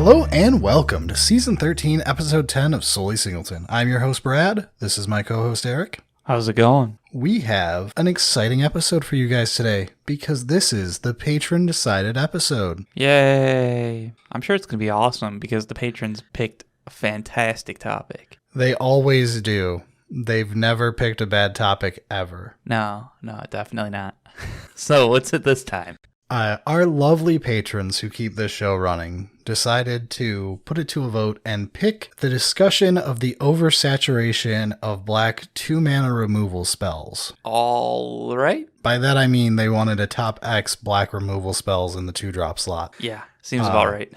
Hello and welcome to Season 13, Episode 10 of Solely Singleton. I'm your host, Brad. This is my co-host, Eric. How's it going? We have an exciting episode for you guys today because this is the patron-decided episode. Yay! I'm sure it's going to be awesome because the patrons picked a fantastic topic. They always do. They've never picked a bad topic ever. No, definitely not. So what's it this time? Our lovely patrons who keep this show running decided to put it to a vote and pick the discussion of the oversaturation of black 2-mana removal spells. All right. By that I mean they wanted a top X black removal spells in the 2-drop slot. Yeah, seems about right.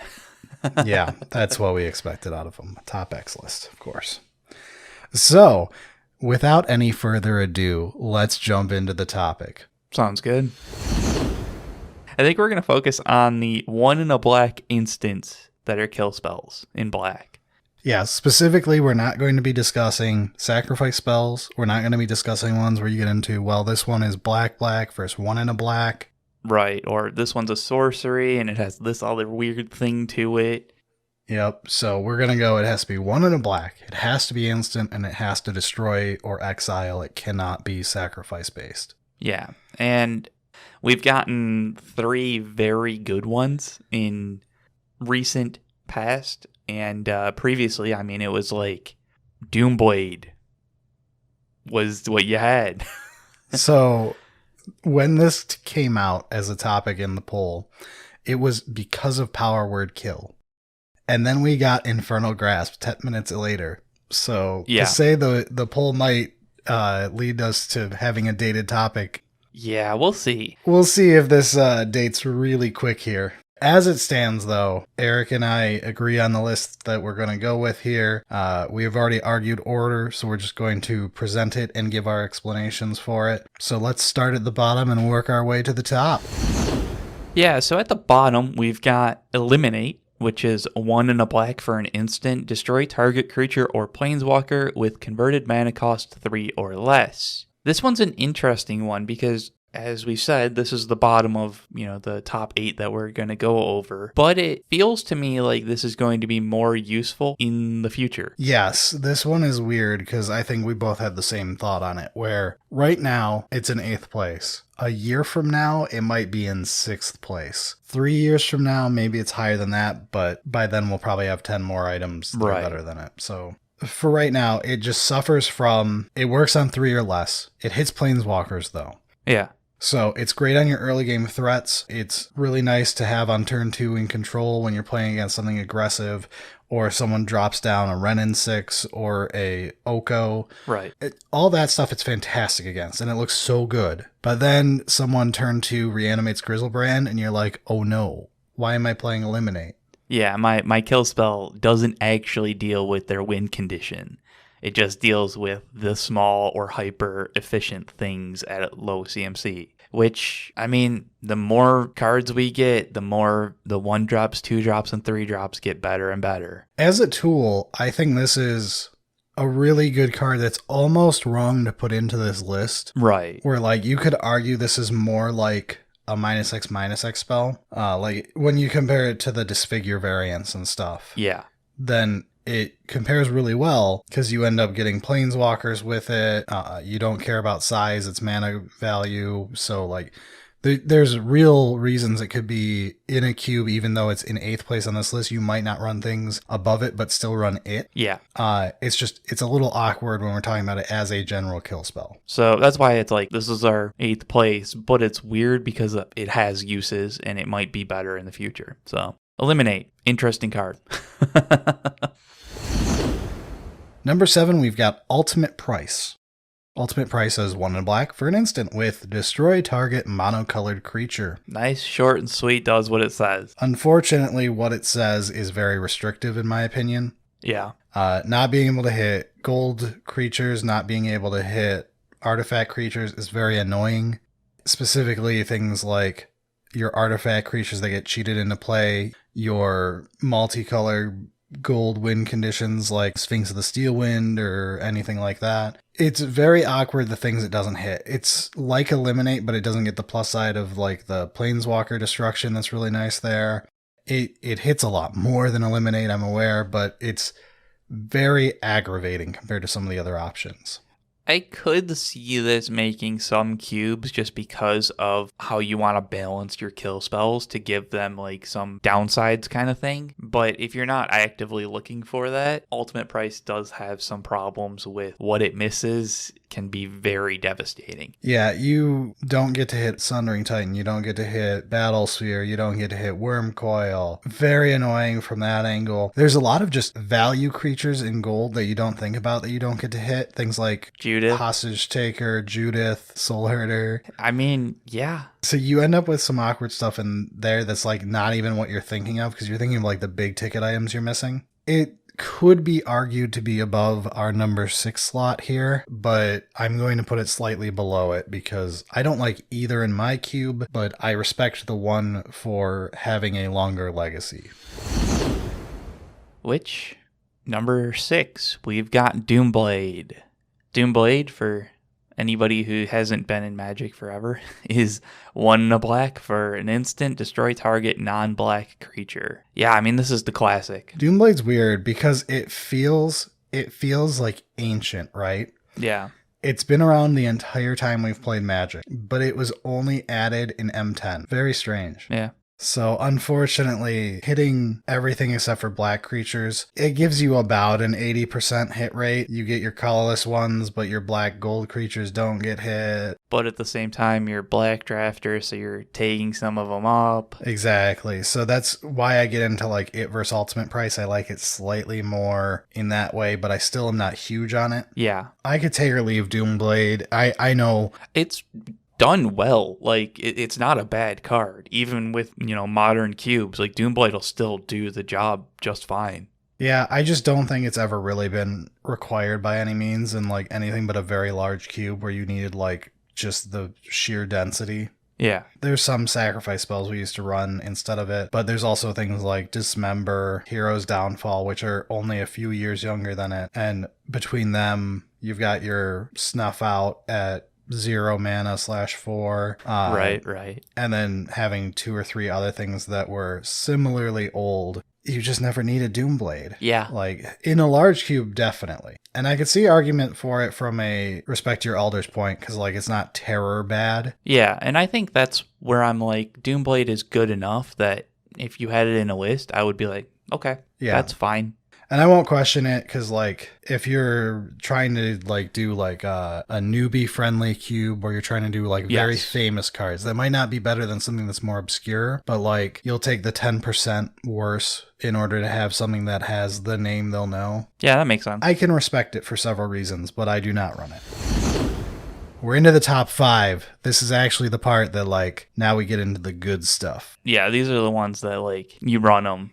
Yeah, that's what we expected out of them. A top X list, of course. So, without any further ado, let's jump into the topic. Sounds good. I think we're going to focus on the 1 in a black instants that are kill spells in black. Yeah, specifically, we're not going to be discussing sacrifice spells. We're not going to be discussing ones where you get into, well, this one is black versus 1 in a black. Right, or this one's a sorcery and it has this other weird thing to it. Yep, so we're going to go, it has to be 1 in a black. It has to be instant and it has to destroy or exile. It cannot be sacrifice based. Yeah, and we've gotten 3 very good ones in recent past, and previously, I mean, it was like Doomblade was what you had. So, when this came out as a topic in the poll, it was because of power word kill. And then we got Infernal Grasp 10 minutes later. So, yeah. To say the poll might lead us to having a dated topic. Yeah, we'll see. We'll see if this dates really quick here. As it stands, though, Eric and I agree on the list that we're going to go with here. We have already argued order, so we're just going to present it and give our explanations for it. So let's start at the bottom and work our way to the top. Yeah, so at the bottom, we've got Eliminate, which is 1 in a black for an instant. Destroy target creature or planeswalker with converted mana cost 3 or less. This one's an interesting one because, as we said, this is the bottom of, the top 8 that we're going to go over. But it feels to me like this is going to be more useful in the future. Yes, this one is weird because I think we both had the same thought on it, where right now it's in 8th place. A year from now, it might be in 6th place. 3 years from now, maybe it's higher than that, but by then we'll probably have 10 more items that are better than it. So for right now, it just suffers from, it works on 3 or less. It hits planeswalkers, though. Yeah. So it's great on your early game threats. It's really nice to have on turn 2 in control when you're playing against something aggressive, or someone drops down a Renin 6 or a Oko. Right. All that stuff it's fantastic against, and it looks so good. But then someone turn 2 reanimates Grizzlebrand, and you're like, oh no, why am I playing Eliminate? Yeah, my kill spell doesn't actually deal with their win condition. It just deals with the small or hyper efficient things at low CMC. Which, I mean, the more cards we get, the more the 1-drops, 2-drops, and 3-drops get better and better. As a tool, I think this is a really good card that's almost wrong to put into this list. Right. Where, like, you could argue this is more like a -X spell. Like, when you compare it to the Disfigure variants and stuff. Yeah. Then it compares really well because you end up getting planeswalkers with it. You don't care about size, it's mana value. So, like, there's real reasons it could be in a cube, even though it's in 8th place on this list. You might not run things above it, but still run it. Yeah. It's a little awkward when we're talking about it as a general kill spell. So that's why it's like, this is our 8th place, but it's weird because it has uses and it might be better in the future. So Eliminate. Interesting card. Number 7, we've got Ultimate Price. Ultimate Price is 1 in black for an instant with destroy target monocolored creature. Nice, short and sweet, does what it says. Unfortunately, what it says is very restrictive in my opinion. Yeah. Not being able to hit gold creatures, not being able to hit artifact creatures is very annoying. Specifically, things like your artifact creatures that get cheated into play, your multicolored gold win conditions like Sphinx of the Steel Wind or anything like that. It's very awkward, the things it doesn't hit. It's like Eliminate, but it doesn't get the plus side of like the Planeswalker destruction that's really nice there. It hits a lot more than Eliminate, I'm aware, but it's very aggravating compared to some of the other options. I could see this making some cubes just because of how you want to balance your kill spells to give them like some downsides kind of thing. But if you're not actively looking for that, Ultimate Price does have some problems with what it misses can be very devastating. Yeah, you don't get to hit Sundering Titan, you don't get to hit Battle Sphere, you don't get to hit Worm Coil. Very annoying from that angle. There's a lot of just value creatures in gold that you don't think about that you don't get to hit. Things like Judith. Hostage Taker, Judith, Soul Herder. I mean, yeah. So you end up with some awkward stuff in there that's like not even what you're thinking of because you're thinking of like the big ticket items you're missing. It could be argued to be above our number 6 slot here, but I'm going to put it slightly below it because I don't like either in my cube, but I respect the one for having a longer legacy. Which, number 6, we've got Doomblade. Doomblade, for anybody who hasn't been in Magic forever, is 1 in a black for an instant, destroy target non-black creature. Yeah, I mean, this is the classic. Doomblade's weird because it feels like ancient, right? Yeah. It's been around the entire time we've played Magic, but it was only added in M10. Very strange. Yeah. So unfortunately, hitting everything except for black creatures, it gives you about an 80% hit rate. You get your colorless ones, but your black gold creatures don't get hit. But at the same time, you're black drafter, so you're taking some of them up. Exactly. So that's why I get into like it versus Ultimate Price. I like it slightly more in that way, but I still am not huge on it. Yeah. I could take or leave Doomblade. I know. It's done well. Like, it's not a bad card. Even with, modern cubes, like Doomblade will still do the job just fine. Yeah, I just don't think it's ever really been required by any means in like anything but a very large cube where you needed like just the sheer density. Yeah. There's some sacrifice spells we used to run instead of it, but there's also things like Dismember, Hero's Downfall, which are only a few years younger than it. And between them, you've got your Snuff Out at 0 mana /4. Right. And then having 2 or 3 other things that were similarly old. You just never needed Doomblade. Yeah. Like, in a large cube, definitely. And I could see argument for it from a respect your elders point, because, like, it's not terror bad. Yeah, and I think that's where I'm like, Doomblade is good enough that if you had it in a list, I would be like, okay, yeah, that's fine. And I won't question it because, like, if you're trying to, like, do, like, a newbie-friendly cube or you're trying to do, like, very famous cards, that might not be better than something that's more obscure, but, like, you'll take the 10% worse in order to have something that has the name they'll know. Yeah, that makes sense. I can respect it for several reasons, but I do not run it. We're into the top 5. This is actually the part that, like, now we get into the good stuff. Yeah, these are the ones that, like, you run them.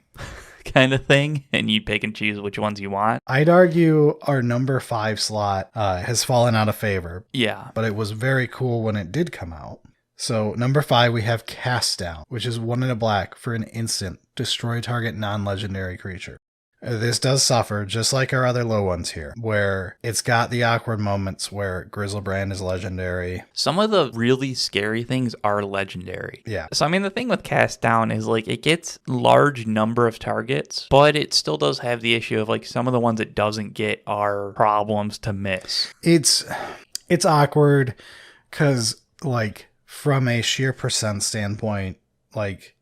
Kind of thing, and you pick and choose which ones you want. I'd argue our number 5 slot has fallen out of favor. Yeah. But it was very cool when it did come out. So number 5, we have Cast Down, which is 1 in a black for an instant. Destroy target non-legendary creature. This does suffer, just like our other low ones here, where it's got the awkward moments where Griselbrand is legendary. Some of the really scary things are legendary. Yeah. So, I mean, the thing with Cast Down is, like, it gets large number of targets, but it still does have the issue of, like, some of the ones it doesn't get are problems to miss. It's awkward because, like, from a sheer percent standpoint, like,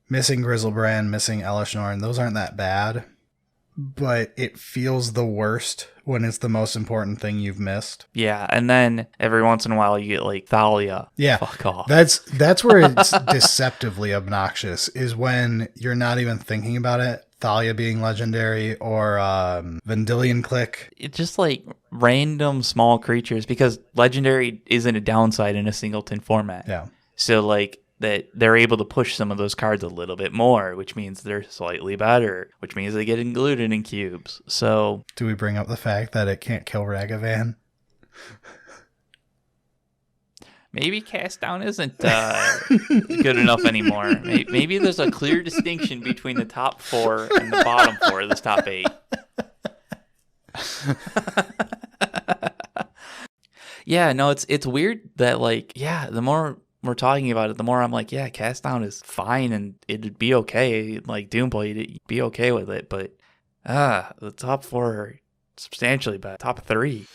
missing Griselbrand, missing Elishnorn, those aren't that bad. But it feels the worst when it's the most important thing you've missed. Yeah, and then every once in a while you get like Thalia. Yeah. Fuck off. That's where it's deceptively obnoxious, is when you're not even thinking about it. Thalia being legendary or Vendilion Click. It's just like random small creatures because legendary isn't a downside in a singleton format. Yeah. So like that they're able to push some of those cards a little bit more, which means they're slightly better, which means they get included in cubes. So do we bring up the fact that it can't kill Ragavan? Maybe Cast Down isn't good enough anymore. Maybe there's a clear distinction between the top 4 and the bottom 4 of this top 8. Yeah, no, it's weird that, like, yeah, the more we're talking about it, the more I'm like, yeah, cast down is fine and it'd be okay. Like Doomblade, you'd be okay with it. But the top 4 are substantially better. Top 3.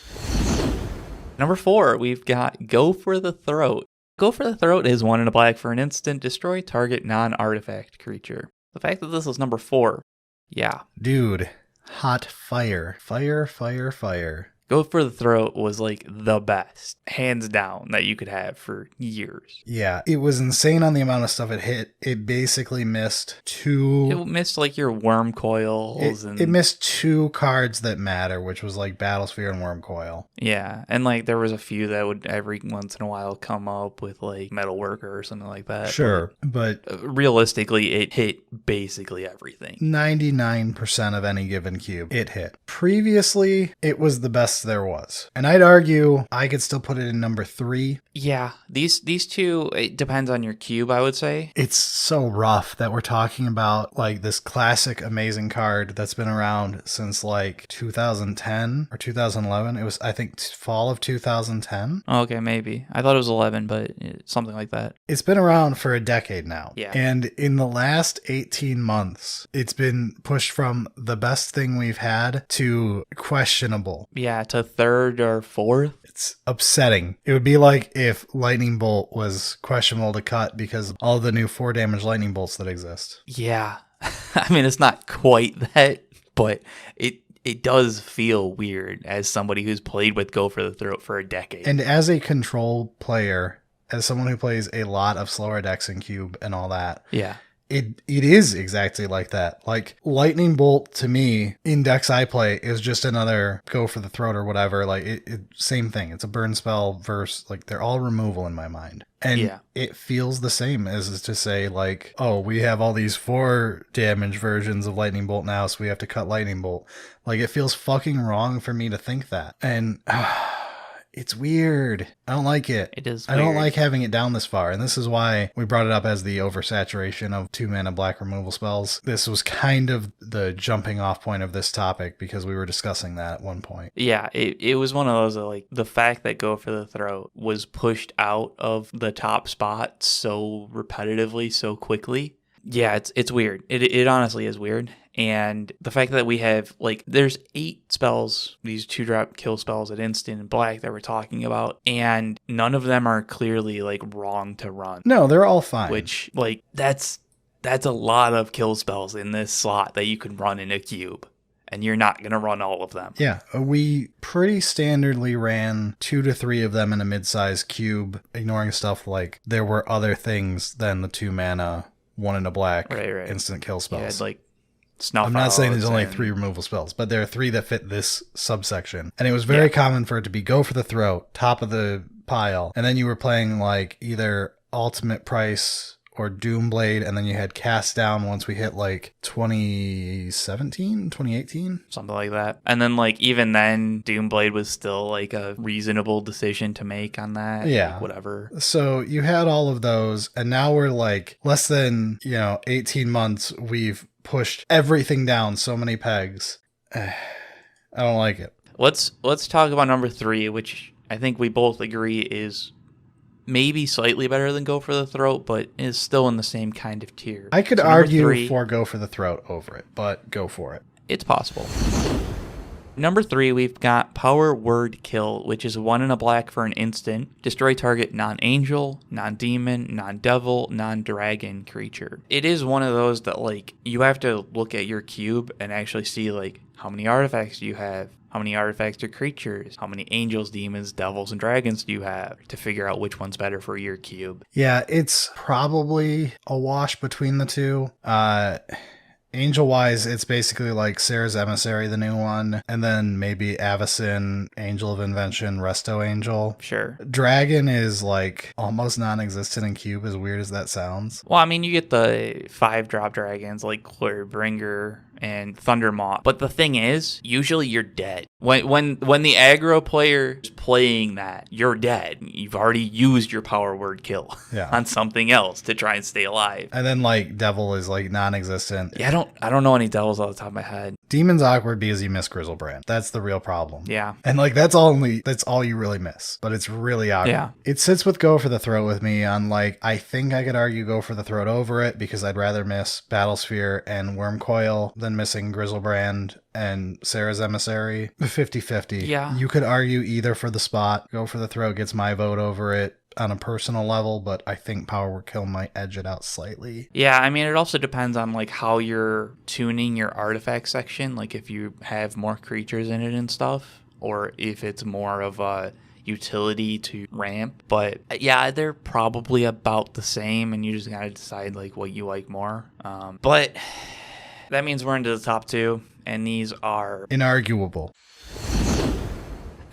Number 4, we've got Go for the Throat. Go for the Throat is 1 in a black for an instant. Destroy target non-artifact creature. The fact that this is number 4, yeah. Dude, hot fire. Fire, fire, fire. Go for the Throat was like the best, hands down, that you could have for years. Yeah, it was insane on the amount of stuff it hit. It basically missed 2... It missed like your Worm Coils. It missed 2 cards that matter, which was like Battlesphere and Worm Coil. Yeah, and like there was a few that would every once in a while come up with like Metal Worker or something like that. Sure, but realistically, it hit basically everything. 99% of any given cube, it hit. Previously, it was the best there was. And I'd argue I could still put it in number 3. Yeah, these 2, it depends on your cube, I would say. It's so rough that we're talking about like this classic amazing card that's been around since like 2010 or 2011. It was, I think, fall of 2010. Okay, maybe. I thought it was 11, but something like that. It's been around for a decade now. Yeah. And in the last 18 months, it's been pushed from the best thing we've had to questionable. Yeah, to 3rd or 4th. It's upsetting. It would be like if Lightning Bolt was questionable to cut because of all the new 4 damage Lightning Bolts that exist. Yeah. I mean, it's not quite that, but it does feel weird as somebody who's played with Go for the Throat for a decade. And as a control player, as someone who plays a lot of slower decks in Cube and all that, yeah. It is exactly like that. Like, Lightning Bolt, to me, in decks I play, is just another Go for the Throat or whatever. Like, same thing. It's a burn spell versus, like, they're all removal in my mind. And it feels the same as to say, like, oh, we have all these 4 damage versions of Lightning Bolt now, so we have to cut Lightning Bolt. Like, it feels fucking wrong for me to think that. And it's weird. I don't like it. It is weird. I don't like having it down this far. And this is why we brought it up as the oversaturation of 2-mana black removal spells. This was kind of the jumping off point of this topic because we were discussing that at one point. Yeah, it was one of those that, like, the fact that Go for the Throat was pushed out of the top spot so repetitively, so quickly. Yeah, it's weird. It honestly is weird. And the fact that we have, like, there's 8 spells, these 2-drop kill spells at instant and black that we're talking about, and none of them are clearly, like, wrong to run. No, they're all fine. Which, like, that's a lot of kill spells in this slot that you can run in a cube. And you're not going to run all of them. Yeah, we pretty standardly ran 2 to 3 of them in a mid-sized cube, ignoring stuff like there were other things than the 2-mana 1 in a black instant kill spells. Yeah, like Snuff I'm not saying Outs there's only 3 removal spells, but there are 3 that fit this subsection. And it was very common for it to be Go for the Throat, top of the pile, and then you were playing like either Ultimate Price or Doomblade, and then you had Cast Down once we hit like 2017, 2018? Something like that. And then, like, even then, Doomblade was still like a reasonable decision to make on that. Yeah. Like, whatever. So you had all of those, and now we're like less than, 18 months, we've pushed everything down so many pegs. I don't like it. Let's talk about number 3, which I think we both agree is maybe slightly better than Go for the Throat, but is still in the same kind of tier. I could argue for Go for the Throat over it, but go for it. It's possible. Number 3, we've got Power Word Kill, which is 1 in a black for an instant. Destroy target non-angel, non-demon, non-devil, non-dragon creature. It is one of those that, like, you have to look at your cube and actually see, like, how many artifacts do you have? How many artifacts or creatures? How many angels, demons, devils, and dragons do you have to figure out which one's better for your cube? Yeah, it's probably a wash between the two. Angel-wise, it's basically like Sarah's Emissary, the new one, and then maybe Avacyn, Angel of Invention, Resto Angel. Sure. Dragon is like almost non-existent in Cube, as weird as that sounds. Well, I mean, you get the 5-drop dragons like Glorybringer and Thunder Maw. But the thing is, usually you're dead. When the aggro player is playing that, you're dead. You've already used your power word kill on something else to try and stay alive. And then like Devil is like non-existent. Yeah, I don't know any devils off the top of my head. Demon's awkward because you miss Grizzlebrand. That's the real problem. Yeah. And like that's all you really miss. But it's really awkward. Yeah. It sits with Go for the Throat with me on like, I think I could argue Go for the Throat over it because I'd rather miss Battlesphere and Wormcoil than missing Grizzlebrand and Sarah's Emissary. 50-50. Yeah. You could argue either for the spot. Go for the Throat gets my vote over it on a personal level, but I think Power Word Kill might edge it out slightly. Yeah, I mean, it also depends on like how you're tuning your artifact section, like if you have more creatures in it and stuff, or if it's more of a utility to ramp. But yeah, they're probably about the same, and you just gotta decide like what you like more. But that means we're into the top two, and these are inarguable.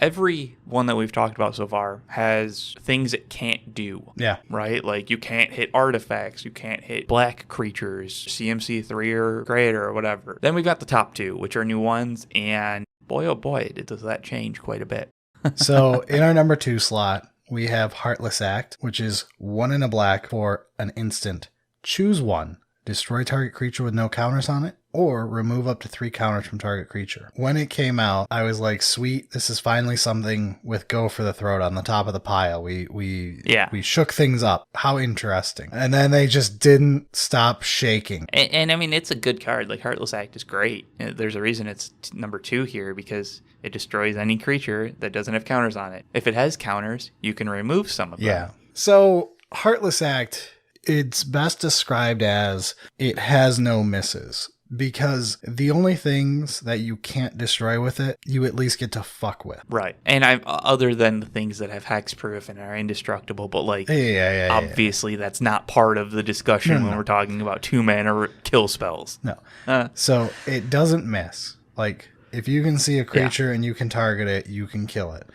Every one that we've talked about so far has things it can't do. Yeah. Right? Like you can't hit artifacts, you can't hit black creatures, CMC 3 or greater or whatever. Then we've got the top two, which are new ones, and boy oh boy, does that change quite a bit. So in our number 2 slot, we have Heartless Act, which is 1 in a black for an instant. Choose one. Destroy target creature with no counters on it, or remove up to 3 counters from target creature. When it came out, I was like, sweet, this is finally something with Go for the Throat on the top of the pile. We shook things up. How interesting. And then they just didn't stop shaking. And I mean, it's a good card. Like, Heartless Act is great. There's a reason it's number 2 here, because it destroys any creature that doesn't have counters on it. If it has counters, you can remove some of them. Yeah. So, Heartless Act, it's best described as it has no misses, because the only things that you can't destroy with it, you at least get to fuck with. Right. And other than the things that have hexproof and are indestructible, but like, obviously that's not part of the discussion when we're talking about 2-mana kill spells. No. So it doesn't miss. Like, if you can see a creature and you can target it, you can kill it.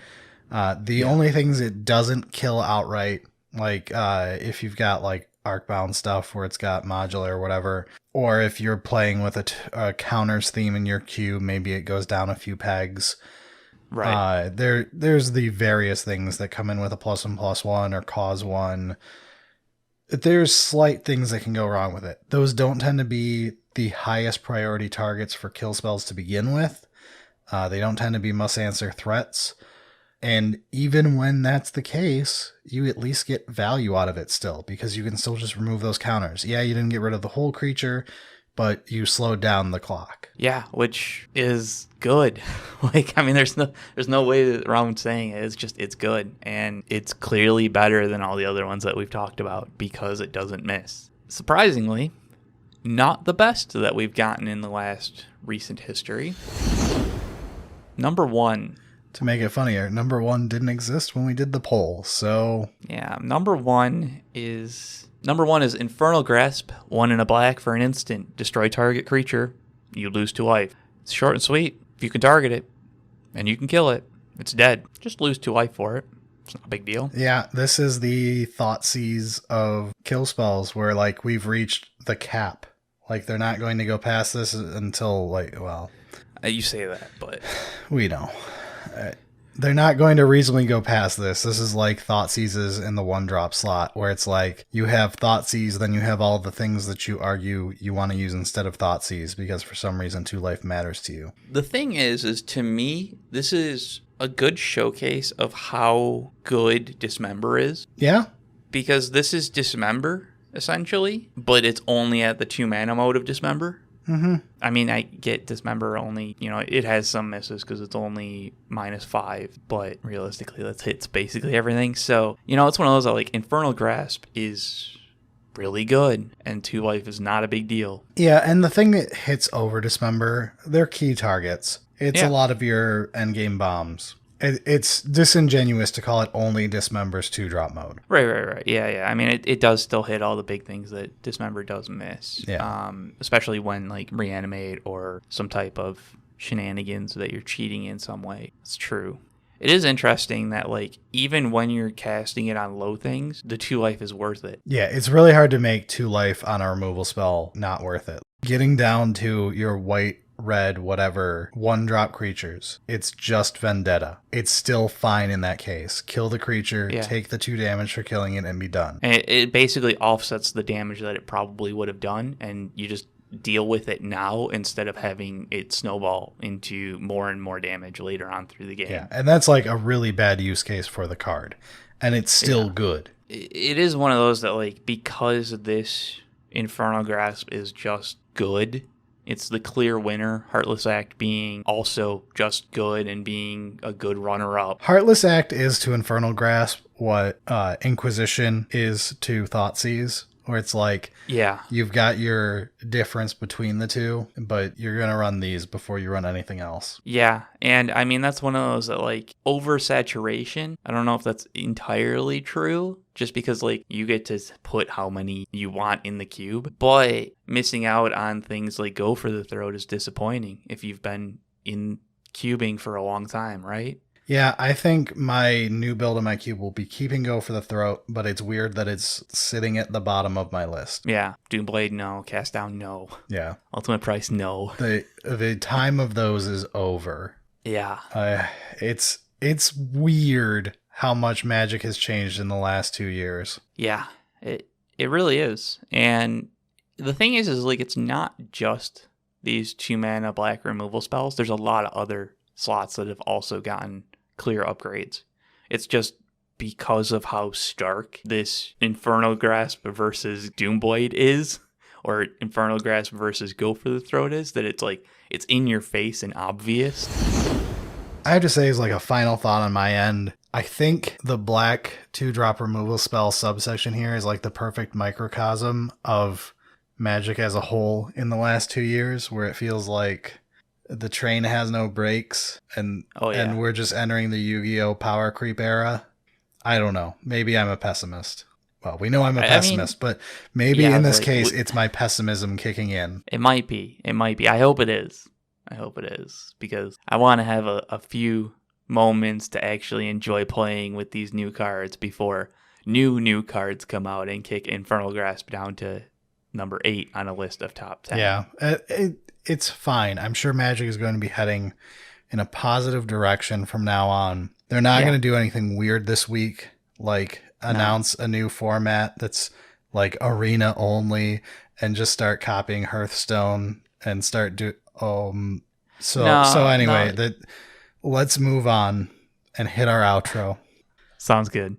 The only things it doesn't kill outright, like if you've got like Arcbound stuff where it's got modular or whatever, or if you're playing with a counters theme in your queue, maybe it goes down a few pegs. Right. There's the various things that come in with a +1/+1 or cause 1. There's slight things that can go wrong with it. Those don't tend to be the highest priority targets for kill spells to begin with. They don't tend to be must answer threats. And even when that's the case, you at least get value out of it still, because you can still just remove those counters. Yeah, you didn't get rid of the whole creature, but you slowed down the clock. Yeah, which is good. Like, I mean, there's no way around saying it. It's good. And it's clearly better than all the other ones that we've talked about because it doesn't miss. Surprisingly, not the best that we've gotten in the last recent history. Number 1. To make it funnier, number 1 didn't exist when we did the poll, so... Yeah, number one is Infernal Grasp, 1 in a black for an instant. Destroy target creature, you lose 2 life. It's short and sweet. If you can target it, and you can kill it, it's dead. Just lose 2 life for it. It's not a big deal. Yeah, this is the Thoughtseize of kill spells, where, like, we've reached the cap. Like, they're not going to go past this until, like, well... You say that, but... We know. They're not going to reasonably go past this. This is like Thoughtseizes in the 1-drop slot, where it's like you have Thoughtseize, then you have all the things that you argue you want to use instead of Thoughtseize because for some reason 2 life matters to you. The thing is to me, this is a good showcase of how good Dismember is. Yeah? Because this is Dismember, essentially, but it's only at the 2-mana mode of Dismember. Mm-hmm. I mean, I get Dismember only, it has some misses because it's only -5, but realistically, that hits basically everything. So, it's one of those that, like, Infernal Grasp is really good, and 2 life is not a big deal. Yeah, and the thing that hits over Dismember, they're key targets. It's a lot of your endgame bombs. It's disingenuous to call it only Dismember's 2-drop mode. Right. Yeah. I mean, it does still hit all the big things that Dismember does miss. Yeah. Especially when, like, Reanimate or some type of shenanigans that you're cheating in some way. It's true. It is interesting that, like, even when you're casting it on low things, the 2 life is worth it. Yeah, it's really hard to make 2 life on a removal spell not worth it. Getting down to your white, red, whatever, 1-drop creatures, it's just Vendetta. It's still fine in that case. Kill the creature, Yeah. take the 2 damage for killing it, and be done. And it basically offsets the damage that it probably would have done, and you just deal with it now instead of having it snowball into more and more damage later on through the game. Yeah, and that's like a really bad use case for the card. And it's still good. It is one of those that, like, because this Infernal Grasp is just good, it's the clear winner, Heartless Act being also just good and being a good runner-up. Heartless Act is to Infernal Grasp what Inquisition is to Thoughtseize, where it's like, Yeah. you've got your difference between the two, but you're going to run these before you run anything else. Yeah, and I mean, that's one of those that, like, oversaturation, I don't know if that's entirely true, just because, like, you get to put how many you want in the cube, but missing out on things like Go for the Throat is disappointing if you've been in cubing for a long time, right? Yeah, I think my new build of my cube will be keeping Go for the Throat, but it's weird that it's sitting at the bottom of my list. Yeah, Doomblade, no. Cast Down, no. Yeah. Ultimate Price, no. The time of those is over. Yeah. It's weird how much Magic has changed in the last 2 years. Yeah, it really is. And the thing is like, it's not just these 2-mana black removal spells. There's a lot of other slots that have also gotten clear upgrades. It's just because of how stark this Infernal Grasp versus Doomblade is, or Infernal Grasp versus Go for the Throat is, that it's like, it's in your face and obvious. I have to say, as like a final thought on my end, I think the black 2-drop removal spell subsection here is like the perfect microcosm of Magic as a whole in the last 2 years, where it feels like the train has no brakes and we're just entering the Yu-Gi-Oh! Power creep era. I don't know. Maybe I'm a pessimist. Well, we know I'm a pessimist, but maybe in this case, it's my pessimism kicking in. It might be. I hope it is. Because I want to have a few moments to actually enjoy playing with these new cards before new cards come out and kick Infernal Grasp down to number 8 on a list of top 10. Yeah, it's fine. I'm sure Magic is going to be heading in a positive direction from now on. They're not going to do anything weird this week, like announce a new format that's like arena only and just start copying Hearthstone and start let's move on and hit our outro. Sounds good.